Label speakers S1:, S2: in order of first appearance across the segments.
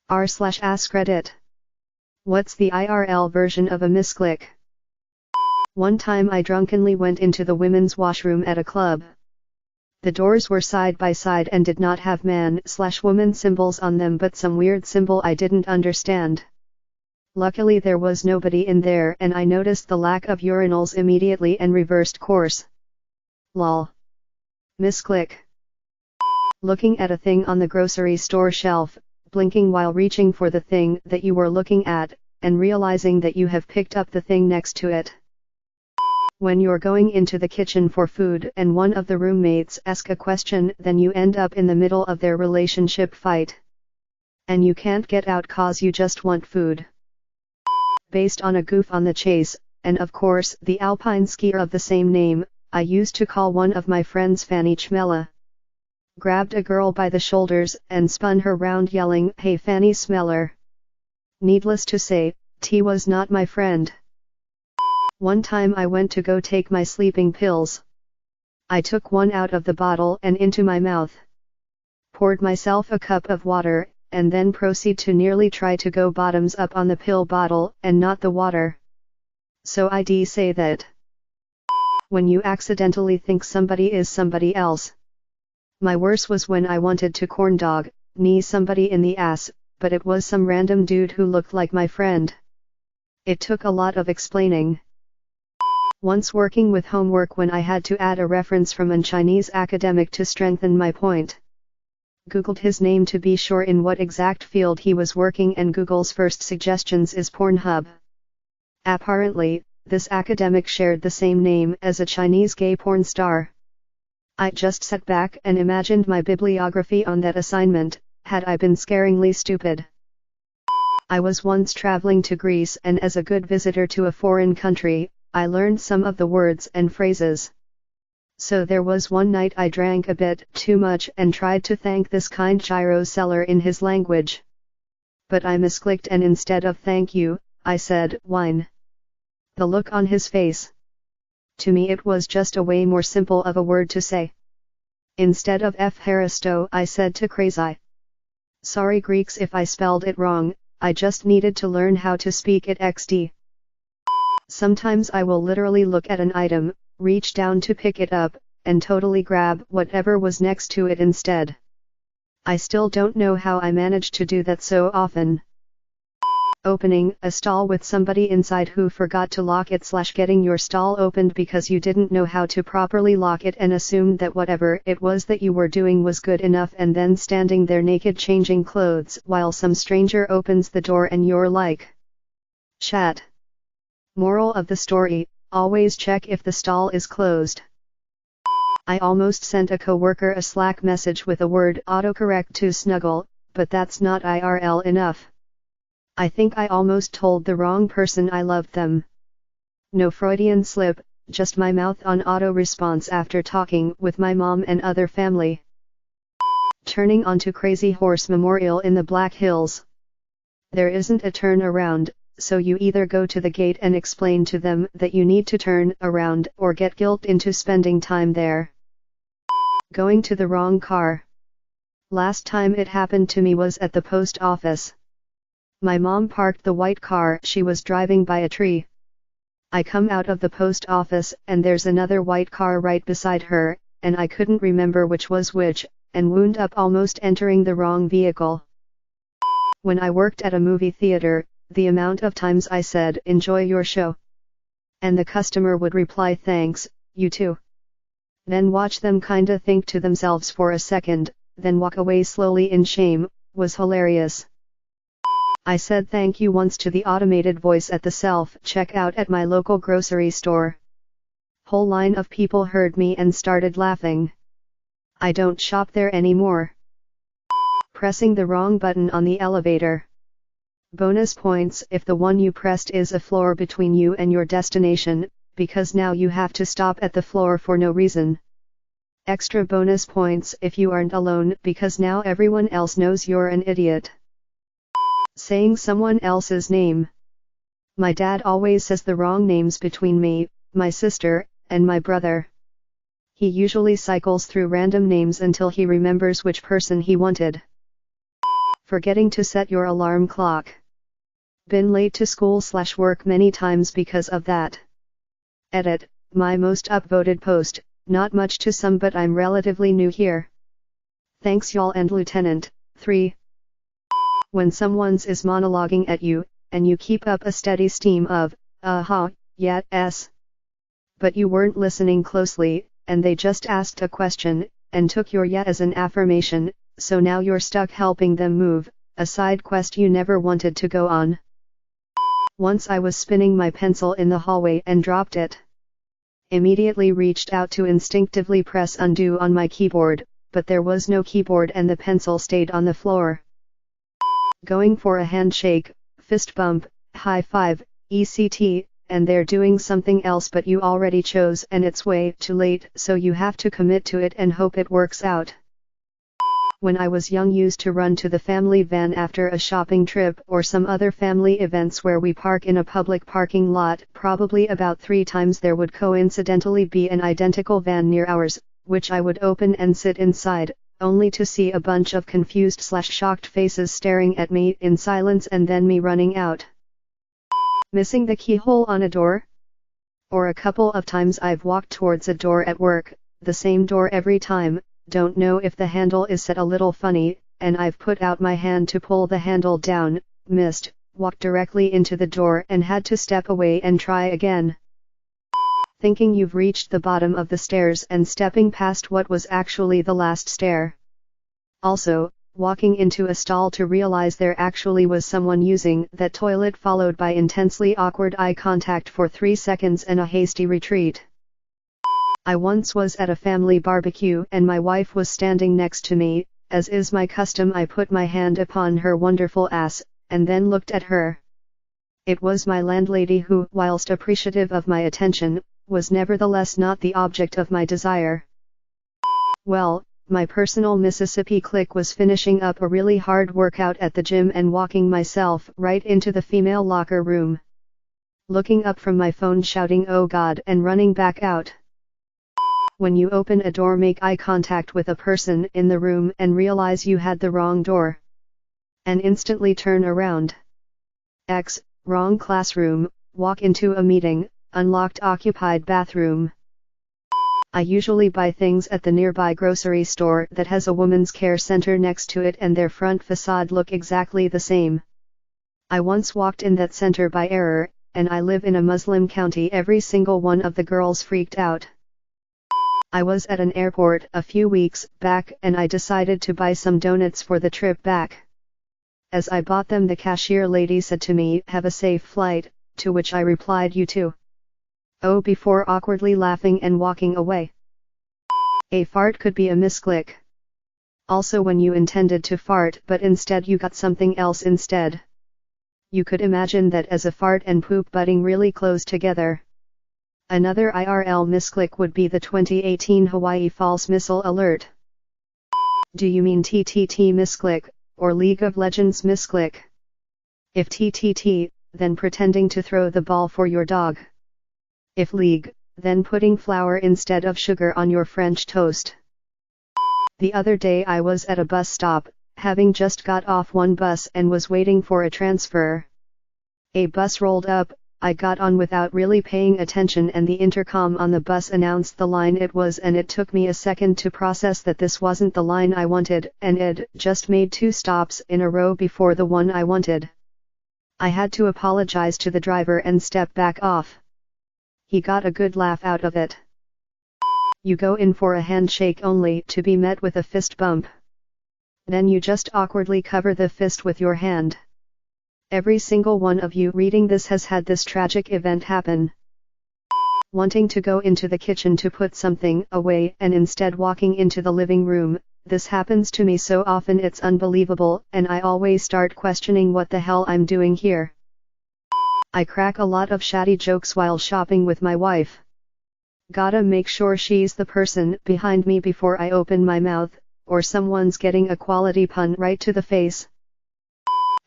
S1: r/AskReddit. What's the IRL version of a misclick? One time I drunkenly went into the women's washroom at a club. The doors were side by side and did not have man/woman symbols on them but some weird symbol I didn't understand. Luckily there was nobody in there and I noticed the lack of urinals immediately and reversed course. Lol. Misclick. Looking at a thing on the grocery store shelf, blinking while reaching for the thing that you were looking at, and realizing that you have picked up the thing next to it. When you're going into the kitchen for food and one of the roommates asks a question, then you end up in the middle of their relationship fight. And you can't get out cause you just want food. Based on a goof on the chase, and of course the alpine skier of the same name, I used to call one of my friends Fanny Chmella. Grabbed a girl by the shoulders and spun her round yelling, "Hey Fanny Smeller." Needless to say, T was not my friend. One time I went to go take my sleeping pills. I took one out of the bottle and into my mouth. Poured myself a cup of water, and then proceed to nearly try to go bottoms up on the pill bottle and not the water. So I'd say that. When you accidentally think somebody is somebody else. My worst was when I wanted to corn dog knee somebody in the ass, but it was some random dude who looked like my friend. It took a lot of explaining. Once working with homework when I had to add a reference from a Chinese academic to strengthen my point. Googled his name to be sure in what exact field he was working and Google's first suggestions is Pornhub. Apparently, this academic shared the same name as a Chinese gay porn star. I just sat back and imagined my bibliography on that assignment, had I been scaringly stupid. I was once traveling to Greece and as a good visitor to a foreign country, I learned some of the words and phrases. So there was one night I drank a bit too much and tried to thank this kind gyro seller in his language. But I misclicked and instead of thank you, I said wine. The look on his face. To me it was just a way more simple of a word to say. Instead of F-haristo I said to crazy. Sorry Greeks if I spelled it wrong, I just needed to learn how to speak it XD. Sometimes I will literally look at an item, reach down to pick it up, and totally grab whatever was next to it instead. I still don't know how I managed to do that so often. Opening a stall with somebody inside who forgot to lock it/getting your stall opened because you didn't know how to properly lock it and assumed that whatever it was that you were doing was good enough and then standing there naked changing clothes while some stranger opens the door and you're like, chat. Moral of the story, always check if the stall is closed. I almost sent a coworker a Slack message with a word autocorrect to snuggle, but that's not IRL enough. I think I almost told the wrong person I loved them. No Freudian slip, just my mouth on auto response after talking with my mom and other family. Turning onto Crazy Horse Memorial in the Black Hills. There isn't a turn around, so you either go to the gate and explain to them that you need to turn around or get guilt into spending time there. Going to the wrong car. Last time it happened to me was at the post office. My mom parked the white car she was driving by a tree. I come out of the post office and there's another white car right beside her, and I couldn't remember which was which, and wound up almost entering the wrong vehicle. When I worked at a movie theater, the amount of times I said, "Enjoy your show," and the customer would reply, "Thanks, you too." Then watch them kinda think to themselves for a second, then walk away slowly in shame, was hilarious. I said thank you once to the automated voice at the self-checkout at my local grocery store. Whole line of people heard me and started laughing. I don't shop there anymore. Pressing the wrong button on the elevator. Bonus points if the one you pressed is a floor between you and your destination, because now you have to stop at the floor for no reason. Extra bonus points if you aren't alone because now everyone else knows you're an idiot. Saying someone else's name. My dad always says the wrong names between me, my sister, and my brother. He usually cycles through random names until he remembers which person he wanted. Forgetting to set your alarm clock. Been late to school/work many times because of that. Edit, my most upvoted post, not much to some but I'm relatively new here. Thanks y'all and Lieutenant. 3. When someone's is monologuing at you, and you keep up a steady stream of, yeah, but you weren't listening closely, and they just asked a question, and took your yeah as an affirmation, so now you're stuck helping them move, a side quest you never wanted to go on. Once I was spinning my pencil in the hallway and dropped it. Immediately reached out to instinctively press undo on my keyboard, but there was no keyboard and the pencil stayed on the floor. Going for a handshake, fist bump, high five, etc., and they're doing something else but you already chose and it's way too late, so you have to commit to it and hope it works out. When I was young, used to run to the family van after a shopping trip or some other family events where we park in a public parking lot. Probably about 3 times there would coincidentally be an identical van near ours, which I would open and sit inside, only to see a bunch of confused/shocked faces staring at me in silence and then me running out. Missing the keyhole on a door? Or a couple of times I've walked towards a door at work, the same door every time, don't know if the handle is set a little funny, and I've put out my hand to pull the handle down, missed, walked directly into the door and had to step away and try again. Thinking you've reached the bottom of the stairs and stepping past what was actually the last stair. Also, walking into a stall to realize there actually was someone using that toilet, followed by intensely awkward eye contact for 3 seconds and a hasty retreat. I once was at a family barbecue and my wife was standing next to me. As is my custom, I put my hand upon her wonderful ass, and then looked at her. It was my landlady who, whilst appreciative of my attention, was nevertheless not the object of my desire. Well, my personal Mississippi clique was finishing up a really hard workout at the gym and walking myself right into the female locker room. Looking up from my phone, shouting "Oh God," and running back out. When you open a door, make eye contact with a person in the room and realize you had the wrong door. And instantly turn around. Wrong classroom, walk into a meeting, unlocked occupied bathroom. I usually buy things at the nearby grocery store that has a women's care center next to it and their front facade look exactly the same. I once walked in that center by error, and I live in a Muslim county. Every single one of the girls freaked out. I was at an airport a few weeks back and I decided to buy some donuts for the trip back. As I bought them, the cashier lady said to me, "Have a safe flight," to which I replied, "You too." Oh, before awkwardly laughing and walking away. A fart could be a misclick. Also when you intended to fart but instead you got something else instead. You could imagine that as a fart and poop butting really close together. Another IRL misclick would be the 2018 Hawaii false missile alert. Do you mean TTT misclick, or League of Legends misclick? If TTT, then pretending to throw the ball for your dog. If League, then putting flour instead of sugar on your French toast. The other day I was at a bus stop, having just got off one bus and was waiting for a transfer. A bus rolled up, I got on without really paying attention and the intercom on the bus announced the line it was, and it took me a second to process that this wasn't the line I wanted and it just made 2 stops in a row before the one I wanted. I had to apologize to the driver and step back off. He got a good laugh out of it. You go in for a handshake only to be met with a fist bump. Then you just awkwardly cover the fist with your hand. Every single one of you reading this has had this tragic event happen. Wanting to go into the kitchen to put something away and instead walking into the living room. This happens to me so often it's unbelievable, and I always start questioning what the hell I'm doing here. I crack a lot of shatty jokes while shopping with my wife. Gotta make sure she's the person behind me before I open my mouth, or someone's getting a quality pun right to the face.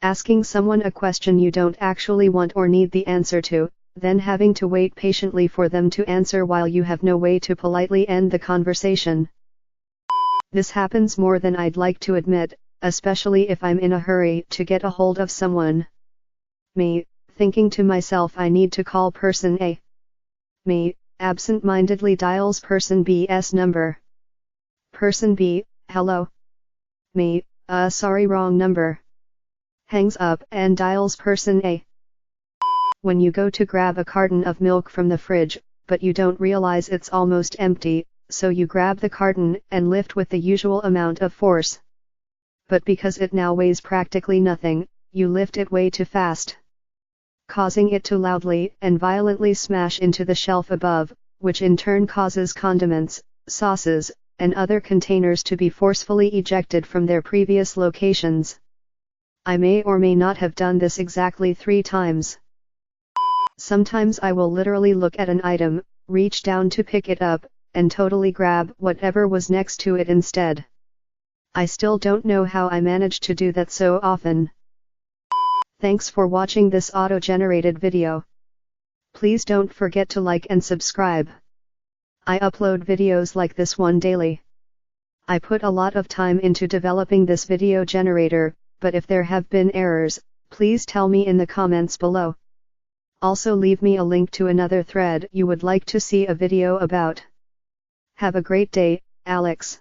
S1: Asking someone a question you don't actually want or need the answer to, then having to wait patiently for them to answer while you have no way to politely end the conversation. This happens more than I'd like to admit, especially if I'm in a hurry to get a hold of someone. Me, thinking to myself I need to call person A. Me, absent-mindedly dials person B's number. Person B, hello. Me, sorry, wrong number. Hangs up and dials person A. When you go to grab a carton of milk from the fridge, but you don't realize it's almost empty, so you grab the carton and lift with the usual amount of force. But because it now weighs practically nothing, you lift it way too fast, causing it to loudly and violently smash into the shelf above, which in turn causes condiments, sauces, and other containers to be forcefully ejected from their previous locations. I may or may not have done this exactly 3 times. Sometimes I will literally look at an item, reach down to pick it up, and totally grab whatever was next to it instead. I still don't know how I managed to do that so often. Thanks for watching this auto-generated video. Please don't forget to like and subscribe. I upload videos like this one daily. I put a lot of time into developing this video generator, but if there have been errors, please tell me in the comments below. Also leave me a link to another thread you would like to see a video about. Have a great day, Alex.